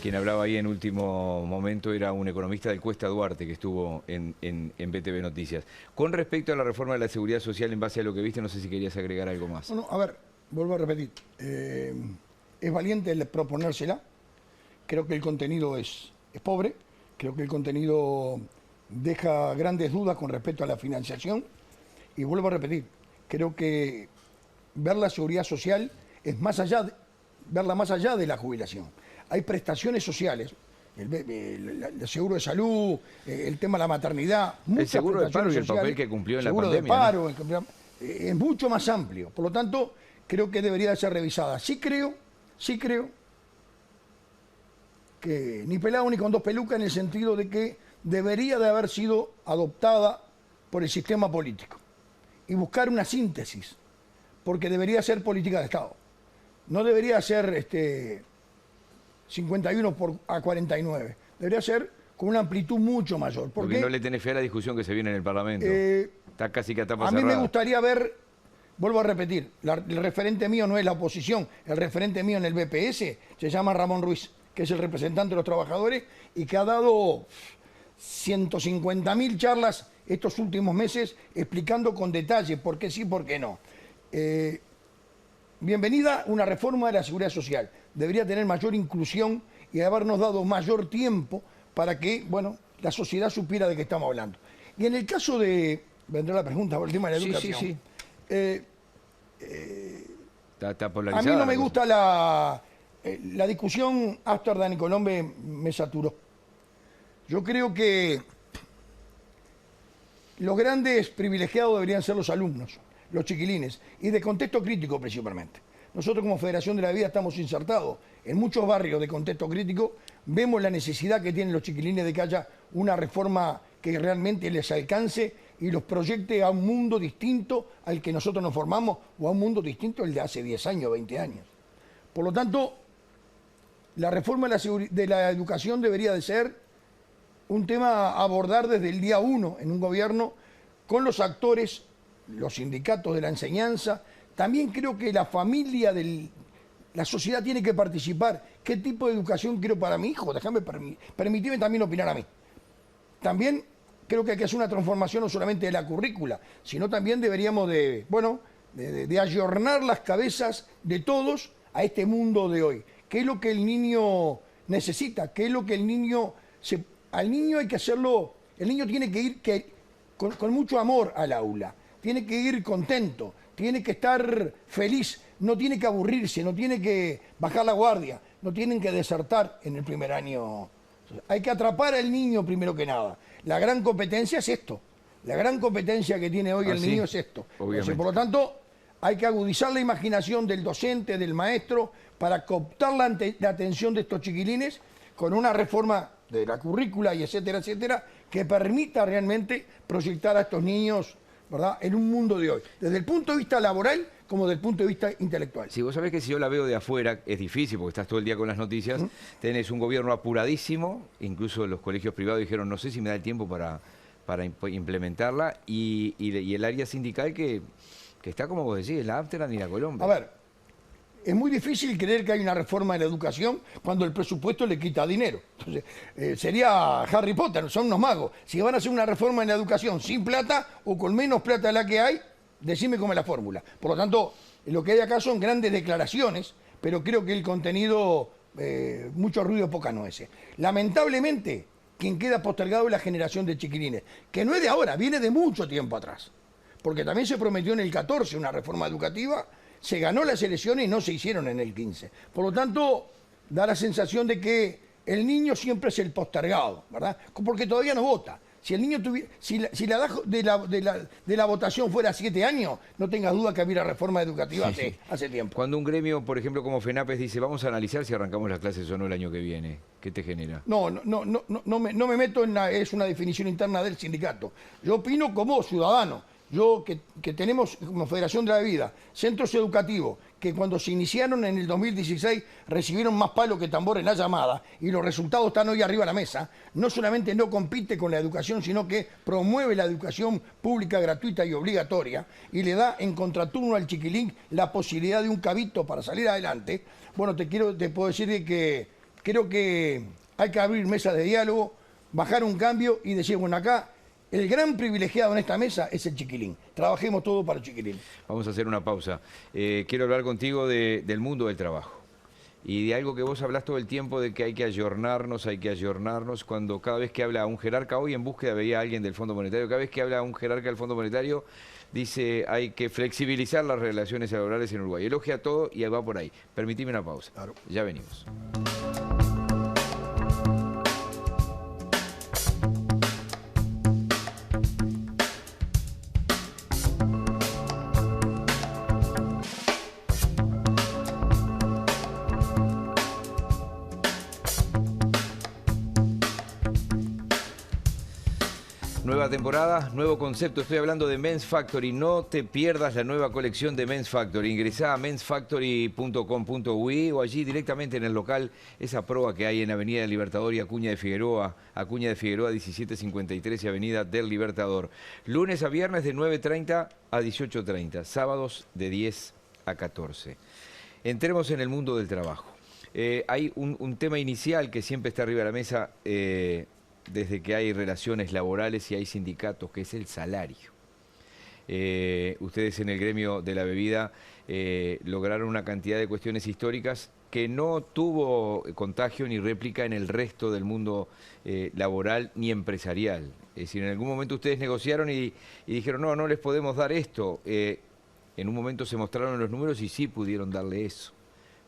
A: Quien hablaba ahí en último momento era un economista del Cuesta Duarte que estuvo en BTV Noticias. Con respecto a la reforma de la seguridad social, en base a lo que viste, no sé si querías agregar algo más.
F: Bueno, a ver, vuelvo a repetir. Es valiente el proponérsela. Creo que el contenido es pobre. Creo que el contenido deja grandes dudas con respecto a la financiación. Y vuelvo a repetir, creo que ver la seguridad social es verla más allá de la jubilación. Hay prestaciones sociales, el seguro de salud, el tema de la maternidad,
A: el seguro de paro y el papel que cumplió en la pandemia.
F: El seguro de paro, es mucho más amplio. Por lo tanto, creo que debería de ser revisada. Sí creo que ni pelado ni con dos pelucas, en el sentido de que debería de haber sido adoptada por el sistema político y buscar una síntesis, porque debería ser política de Estado. No debería ser 51 a 49. Debería ser con una amplitud mucho mayor.
A: Porque no le tenés fe a la discusión que se viene en el Parlamento. Está casi que a tapa cerrada.
F: A mí me gustaría ver, vuelvo a repetir, el referente mío no es la oposición, el referente mío en el BPS se llama Ramón Ruiz, que es el representante de los trabajadores y que ha dado 150.000 charlas estos últimos meses explicando con detalle por qué sí, por qué no. Bienvenida una reforma de la seguridad social. Debería tener mayor inclusión y habernos dado mayor tiempo para que, bueno, la sociedad supiera de qué estamos hablando. Y en el caso de... Vendrá la pregunta por el tema de la educación.
A: Sí. Está polarizada.
F: A mí no me gusta la discusión Ámsterdam y Colombia, me saturó. Yo creo que los grandes privilegiados deberían ser los alumnos, los chiquilines, y de contexto crítico principalmente. Nosotros como Federación de la Vida estamos insertados en muchos barrios de contexto crítico, vemos la necesidad que tienen los chiquilines de que haya una reforma que realmente les alcance y los proyecte a un mundo distinto al que nosotros nos formamos o a un mundo distinto al de hace 10 años, 20 años. Por lo tanto, la reforma de la educación debería de ser un tema a abordar desde el día 1 en un gobierno con los actores, los sindicatos de la enseñanza. También creo que la familia, la sociedad tiene que participar. ¿Qué tipo de educación quiero para mi hijo? Permitime también opinar a mí. También creo que hay que hacer una transformación no solamente de la currícula, sino también deberíamos de ayornar las cabezas de todos a este mundo de hoy. ¿Qué es lo que el niño necesita? ¿Qué es lo que el niño... Al niño hay que hacerlo... El niño tiene que ir con mucho amor al aula. Tiene que ir contento. Tiene que estar feliz. No tiene que aburrirse. No tiene que bajar la guardia. No tienen que desertar en el primer año. Hay que atrapar al niño primero que nada. La gran competencia es esto. La gran competencia que tiene hoy el niño es esto. Entonces, por lo tanto, hay que agudizar la imaginación del docente, del maestro, para cooptar la atención de estos chiquilines con una reforma de la currícula y etcétera, etcétera, que permita realmente proyectar a estos niños, ¿verdad?, en un mundo de hoy, desde el punto de vista laboral como desde el punto de vista intelectual.
A: Sí, vos sabés que si yo la veo de afuera, es difícil porque estás todo el día con las noticias, tenés un gobierno apuradísimo, incluso los colegios privados dijeron, no sé si me da el tiempo para implementarla, y el área sindical que está, como vos decís, la Ámsterdam y la Colombia.
F: A ver, es muy difícil creer que hay una reforma en la educación cuando el presupuesto le quita dinero. Entonces, sería Harry Potter, son unos magos. Si van a hacer una reforma en la educación sin plata o con menos plata de la que hay, decime cómo es la fórmula. Por lo tanto, lo que hay acá son grandes declaraciones, pero creo que el contenido, mucho ruido, pocas nueces. Lamentablemente, quien queda postergado es la generación de chiquilines, que no es de ahora, viene de mucho tiempo atrás. Porque también se prometió en el 14 una reforma educativa, se ganó las elecciones y no se hicieron en el 15. Por lo tanto, da la sensación de que el niño siempre es el postergado, ¿verdad? Porque todavía no vota. Si el niño tuviera, si la edad de la votación fuera 7 años, no tengas duda que había reforma educativa hace tiempo.
A: Cuando un gremio, por ejemplo, como FENAPES dice, vamos a analizar si arrancamos las clases o no el año que viene, ¿qué te genera?
F: No me meto en es una definición interna del sindicato. Yo opino como ciudadano. Yo que tenemos como Federación de la Vida centros educativos que cuando se iniciaron en el 2016 recibieron más palo que tambor en la llamada y los resultados están hoy arriba de la mesa, no solamente no compite con la educación, sino que promueve la educación pública, gratuita y obligatoria y le da en contraturno al chiquilín la posibilidad de un cabito para salir adelante. Bueno, te puedo decir que creo que hay que abrir mesas de diálogo, bajar un cambio y decir, bueno, acá el gran privilegiado en esta mesa es el chiquilín. Trabajemos todo para el chiquilín.
A: Vamos a hacer una pausa. Quiero hablar contigo del mundo del trabajo y de algo que vos hablas todo el tiempo de que hay que ayornarnos, cuando cada vez que habla un jerarca, hoy en búsqueda veía a alguien del Fondo Monetario, cada vez que habla un jerarca del Fondo Monetario dice hay que flexibilizar las relaciones laborales en Uruguay. Elogia todo y va por ahí. Permitime una pausa.
F: Claro.
A: Ya venimos. Nueva temporada, nuevo concepto. Estoy hablando de Men's Factory. No te pierdas la nueva colección de Men's Factory. Ingresá a mensfactory.com.ui o allí directamente en el local, esa proa que hay en Avenida del Libertador y Acuña de Figueroa 1753 y Avenida del Libertador. Lunes a viernes de 9:30 a 18:30. Sábados de 10 a 14. Entremos en el mundo del trabajo. Hay un tema inicial que siempre está arriba de la mesa desde que hay relaciones laborales y hay sindicatos, que es el salario. Ustedes en el gremio de la bebida lograron una cantidad de cuestiones históricas que no tuvo contagio ni réplica en el resto del mundo laboral ni empresarial. Es decir, en algún momento ustedes negociaron y dijeron, no les podemos dar esto. En un momento se mostraron los números y sí pudieron darle eso.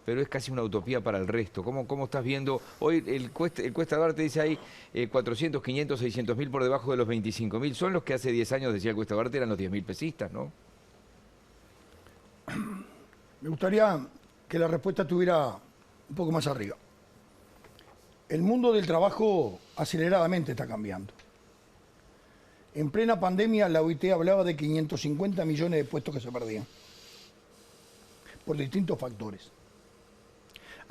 A: Pero es casi una utopía para el resto. ¿Cómo estás viendo? Hoy el Cuesta Duarte dice ahí 400, 500, 600 mil por debajo de los 25.000. Son los que hace 10 años decía el Cuesta Duarte eran los 10.000 pesistas, ¿no?
F: Me gustaría que la respuesta estuviera un poco más arriba. El mundo del trabajo aceleradamente está cambiando. En plena pandemia la OIT hablaba de 550 millones de puestos que se perdían por distintos factores.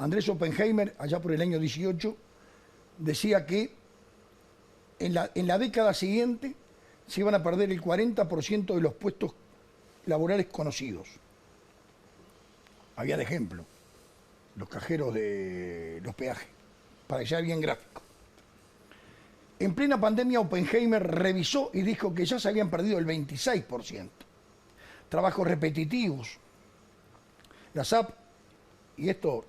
F: Andrés Oppenheimer, allá por el año 18, decía que en la década siguiente se iban a perder el 40% de los puestos laborales conocidos. Había de ejemplo los cajeros de los peajes, para que sea bien gráfico. En plena pandemia, Oppenheimer revisó y dijo que ya se habían perdido el 26%. Trabajos repetitivos. La SAP, y esto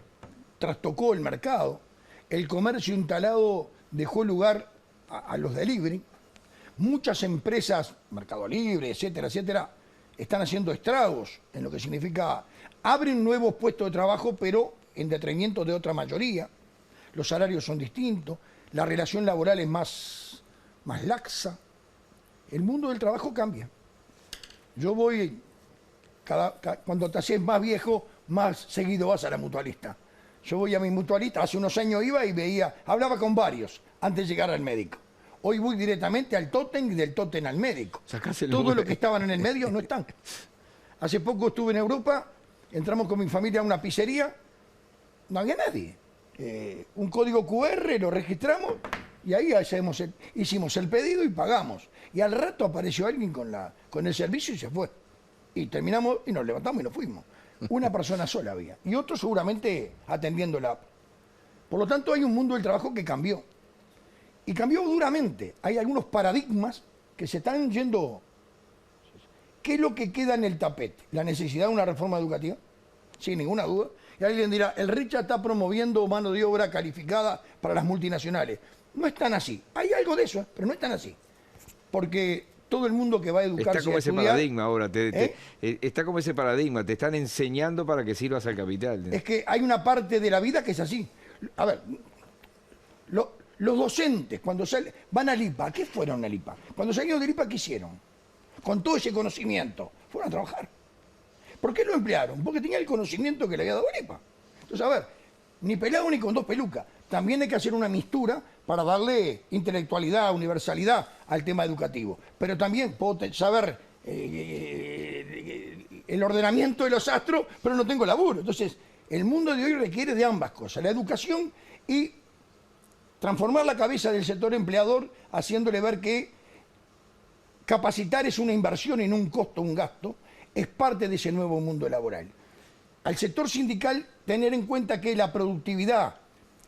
F: trastocó el mercado, el comercio instalado dejó lugar a los delivery, muchas empresas, Mercado Libre, etcétera, etcétera, están haciendo estragos en lo que significa, abren nuevos puestos de trabajo, pero en detrimento de otra mayoría, los salarios son distintos, la relación laboral es más laxa, el mundo del trabajo cambia. Yo voy, cuando te haces más viejo, más seguido vas a la mutualista. Yo voy a mi mutualista, hace unos años iba y veía, hablaba con varios antes de llegar al médico. Hoy voy directamente al tótem y del tótem al médico. Todos los que estaban en el medio no están. Hace poco estuve en Europa, entramos con mi familia a una pizzería, no había nadie. Un código QR, lo registramos y ahí hicimos el pedido y pagamos. Y al rato apareció alguien con el servicio y se fue. Y terminamos y nos levantamos y nos fuimos. Una persona sola había. Y otro seguramente atendiéndola. Por lo tanto, hay un mundo del trabajo que cambió. Y cambió duramente. Hay algunos paradigmas que se están yendo. ¿Qué es lo que queda en el tapete? ¿La necesidad de una reforma educativa? Sin ninguna duda. Y alguien dirá, el Richa está promoviendo mano de obra calificada para las multinacionales. No es tan así. Hay algo de eso, pero no es tan así. Porque todo el mundo que va a educarse
A: está como ese
F: estudiar,
A: paradigma ahora. Está como ese paradigma. Te están enseñando para que sirvas al capital.
F: Es que hay una parte de la vida que es así. A ver, los docentes cuando van al IPA, ¿a qué fueron al IPA? Cuando salieron del IPA, ¿qué hicieron? Con todo ese conocimiento, fueron a trabajar. ¿Por qué lo emplearon? Porque tenía el conocimiento que le había dado el IPA. Entonces, a ver, ni pelado ni con dos pelucas. También hay que hacer una mistura para darle intelectualidad, universalidad al tema educativo. Pero también puedo saber el ordenamiento de los astros, pero no tengo laburo. Entonces, el mundo de hoy requiere de ambas cosas, la educación y transformar la cabeza del sector empleador, haciéndole ver que capacitar es una inversión y no un costo, un gasto, es parte de ese nuevo mundo laboral. Al sector sindical, tener en cuenta que la productividad,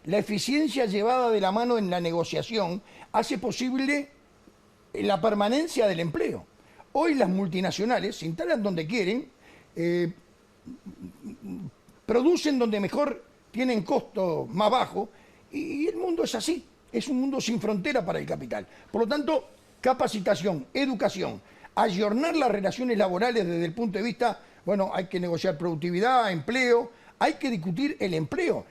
F: la eficiencia llevada de la mano en la negociación, hace posible la permanencia del empleo. Hoy las multinacionales se instalan donde quieren, producen donde mejor tienen costo más bajo, y el mundo es así, es un mundo sin frontera para el capital. Por lo tanto, capacitación, educación, ayornar las relaciones laborales desde el punto de vista, bueno, hay que negociar productividad, empleo, hay que discutir el empleo,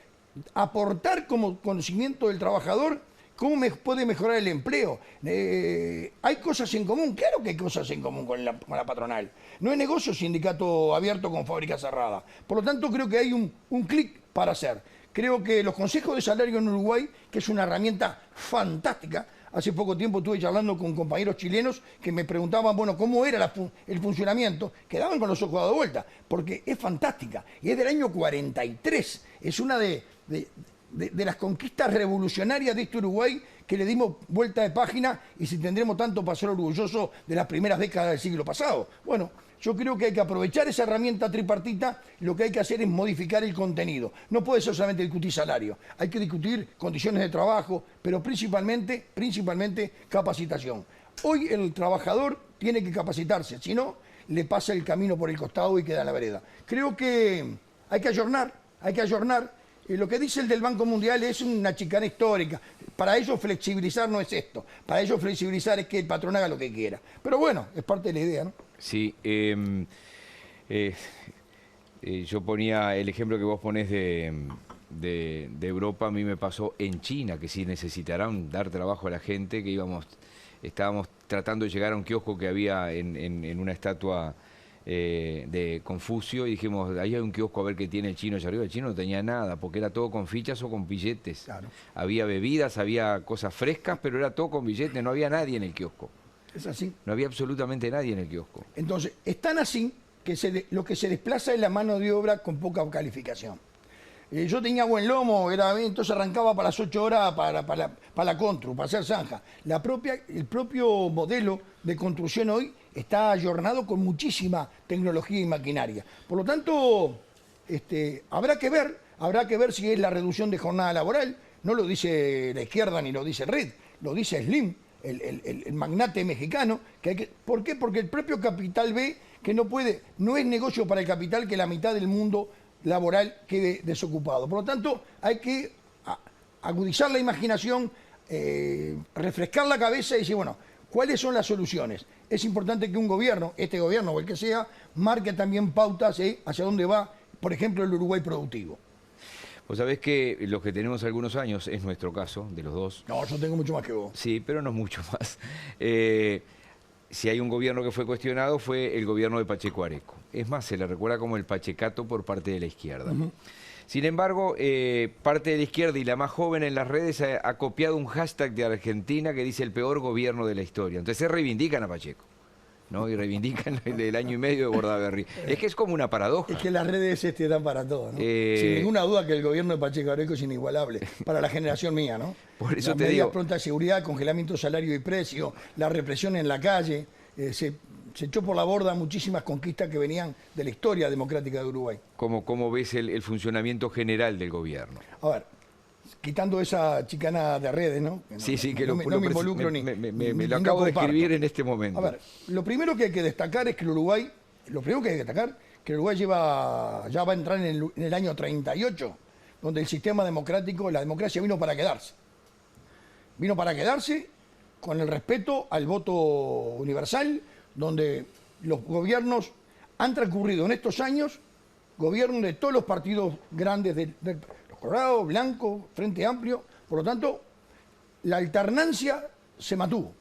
F: aportar como conocimiento del trabajador cómo puede mejorar el empleo. Hay cosas en común, claro que hay cosas en común con la patronal. No es negocio sindicato abierto con fábrica cerrada. Por lo tanto, creo que hay un clic para hacer. Creo que los consejos de salario en Uruguay, que es una herramienta fantástica. Hace poco tiempo estuve charlando con compañeros chilenos que me preguntaban, bueno, cómo era el funcionamiento. Quedaban con los ojos dados vuelta, porque es fantástica. Y es del año 43. Es una de las conquistas revolucionarias de este Uruguay que le dimos vuelta de página y si tendremos tanto para ser orgullosos de las primeras décadas del siglo pasado. Bueno, yo creo que hay que aprovechar esa herramienta tripartita y lo que hay que hacer es modificar el contenido. No puede ser solamente discutir salario, hay que discutir condiciones de trabajo, pero principalmente capacitación. Hoy el trabajador tiene que capacitarse, si no, le pasa el camino por el costado y queda en la vereda. Creo que hay que ayornar. Lo que dice el del Banco Mundial es una chicana histórica. Para ellos flexibilizar no es esto. Para ellos flexibilizar es que el patrón haga lo que quiera. Pero bueno, es parte de la idea, ¿no?
A: Sí. Yo ponía el ejemplo que vos ponés de Europa. A mí me pasó en China, que sí necesitarán dar trabajo a la gente, que estábamos tratando de llegar a un kiosco que había en una estatua de Confucio y dijimos, ahí hay un kiosco a ver qué tiene el chino allá arriba. El chino no tenía nada, porque era todo con fichas o con billetes. Claro. Había bebidas, había cosas frescas, pero era todo con billetes, no había nadie en el kiosco.
F: Es así.
A: No había absolutamente nadie en el kiosco.
F: Entonces, es tan así que lo que se desplaza es la mano de obra con poca calificación. Yo tenía buen lomo, entonces arrancaba para las 8 horas para la constru, para hacer zanja. El propio modelo de construcción hoy está ayornado con muchísima tecnología y maquinaria. Por lo tanto, habrá que ver si es la reducción de jornada laboral. No lo dice la izquierda ni lo dice Red, lo dice Slim, el magnate mexicano. ¿Por qué? Porque el propio capital ve que no es negocio para el capital que la mitad del mundo laboral quede desocupado. Por lo tanto, hay que agudizar la imaginación, refrescar la cabeza y decir, bueno, ¿cuáles son las soluciones? Es importante que un gobierno, este gobierno o el que sea, marque también pautas hacia dónde va, por ejemplo, el Uruguay productivo.
A: Vos sabés que los que tenemos algunos años, es nuestro caso, de los dos.
F: No, yo tengo mucho más que vos.
A: Sí, pero no mucho más. Si hay un gobierno que fue cuestionado, fue el gobierno de Pacheco Areco. Es más, se le recuerda como el pachecato por parte de la izquierda. Sin embargo, parte de la izquierda y la más joven en las redes ha copiado un hashtag de Argentina que dice el peor gobierno de la historia. Entonces se reivindican a Pacheco, ¿no? Y reivindican el año y medio de Bordaberry. Es que es como una paradoja.
F: Es que las redes dan para todo, ¿no? Sin ninguna duda que el gobierno de Pacheco Areco es inigualable para la generación mía, ¿no?
A: Por eso
F: las
A: te
F: medidas
A: digo.
F: Pronta seguridad, congelamiento de salario y precio, la represión en la calle, se echó por la borda muchísimas conquistas que venían de la historia democrática de Uruguay.
A: ¿Cómo ves el funcionamiento general del gobierno?
F: A ver, quitando esa chicana de redes, ¿no?
A: Sí, que
F: no me involucro ni...
A: Me lo acabo de escribir en este momento.
F: A ver, lo primero que hay que destacar es que el Uruguay, ya va a entrar en el año 38, donde el sistema democrático, la democracia vino para quedarse. Vino para quedarse con el respeto al voto universal, donde los gobiernos han transcurrido en estos años, gobiernos de todos los partidos grandes, de los Colorados, Blanco, Frente Amplio, por lo tanto, la alternancia se mantuvo.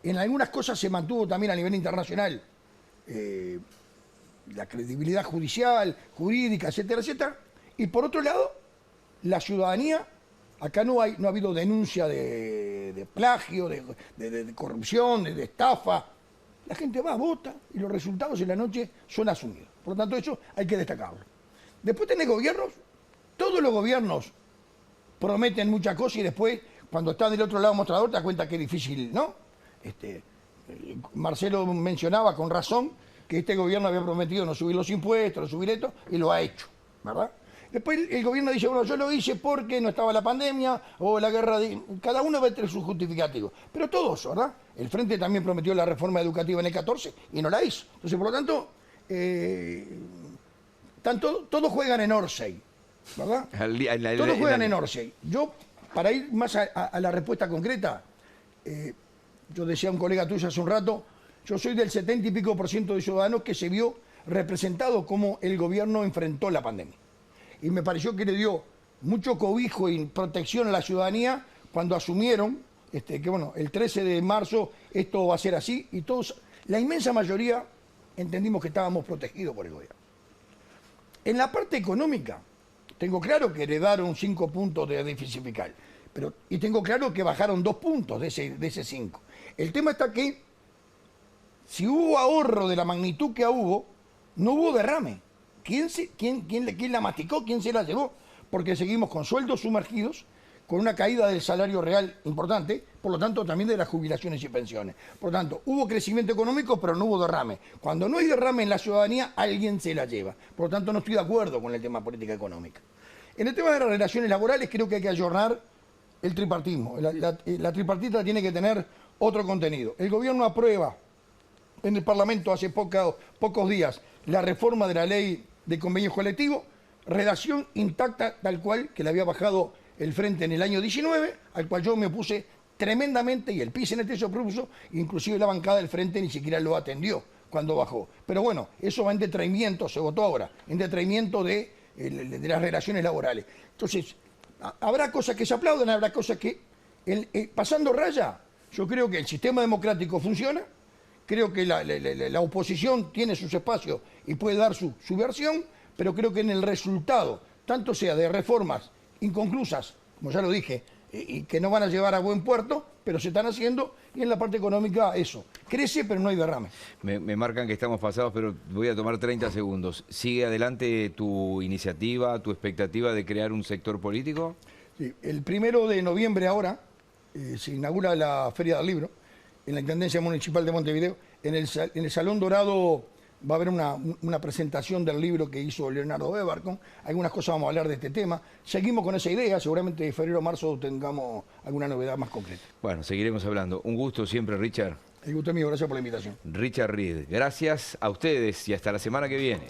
F: En algunas cosas se mantuvo también a nivel internacional, la credibilidad judicial, jurídica, etcétera, etcétera. Y por otro lado, la ciudadanía, acá no ha habido denuncia de plagio, de corrupción, de estafa. La gente va, vota y los resultados en la noche son asumidos. Por lo tanto, eso hay que destacarlo. Después tenés gobiernos, todos los gobiernos prometen muchas cosas y después, cuando estás del otro lado del mostrador, te das cuenta que es difícil, ¿no? Marcelo mencionaba con razón que este gobierno había prometido no subir los impuestos, no subir esto, y lo ha hecho, ¿verdad? Después el gobierno dice, bueno, yo lo hice porque no estaba la pandemia o la guerra Cada uno va a tener su justificativo. Pero todos, ¿verdad? El Frente también prometió la reforma educativa en el 14 y no la hizo. Entonces, por lo tanto, todos juegan en Orsay, ¿verdad? Todos juegan en Orsay. Yo, para ir más a la respuesta concreta, yo decía a un colega tuyo hace un rato, yo soy del 70 y pico % de ciudadanos que se vio representado cómo el gobierno enfrentó la pandemia. Y me pareció que le dio mucho cobijo y protección a la ciudadanía cuando asumieron que bueno, el 13 de marzo esto va a ser así y todos, la inmensa mayoría, entendimos que estábamos protegidos por el gobierno. En la parte económica, tengo claro que heredaron 5 puntos de déficit fiscal, y tengo claro que bajaron 2 puntos de ese 5. El tema está que si hubo ahorro de la magnitud que hubo, no hubo derrame. ¿Quién la masticó? ¿Quién se la llevó? Porque seguimos con sueldos sumergidos, con una caída del salario real importante, por lo tanto también de las jubilaciones y pensiones. Por lo tanto, hubo crecimiento económico, pero no hubo derrame. Cuando no hay derrame en la ciudadanía, alguien se la lleva. Por lo tanto, no estoy de acuerdo con el tema política económica. En el tema de las relaciones laborales, creo que hay que ayornar el tripartismo. La tripartita tiene que tener otro contenido. El gobierno aprueba en el Parlamento hace pocos días la reforma de la ley de convenios colectivos, redacción intacta tal cual que le había bajado el Frente en el año 19, al cual yo me opuse tremendamente y el PICNT se opuso, inclusive la bancada del Frente ni siquiera lo atendió cuando bajó. Pero bueno, eso va en detrimento, se votó ahora, en detrimento de las relaciones laborales. Entonces, habrá cosas que se aplaudan, habrá cosas que, pasando raya, yo creo que el sistema democrático funciona. Creo que la oposición tiene sus espacios y puede dar su versión, pero creo que en el resultado, tanto sea de reformas inconclusas, como ya lo dije, y que no van a llevar a buen puerto, pero se están haciendo, y en la parte económica eso. Crece, pero no hay derrame.
A: Me marcan que estamos pasados, pero voy a tomar 30 segundos. ¿Sigue adelante tu iniciativa, tu expectativa de crear un sector político?
F: Sí, el 1 de noviembre ahora se inaugura la Feria del Libro, en la Intendencia Municipal de Montevideo. En el Salón Dorado va a haber una presentación del libro que hizo Leonardo Bebarcon. Algunas cosas vamos a hablar de este tema. Seguimos con esa idea, seguramente de febrero o marzo tengamos alguna novedad más concreta.
A: Bueno, seguiremos hablando. Un gusto siempre, Richard.
F: El gusto es mío, gracias por la invitación.
A: Richard Reed, gracias a ustedes y hasta la semana que viene.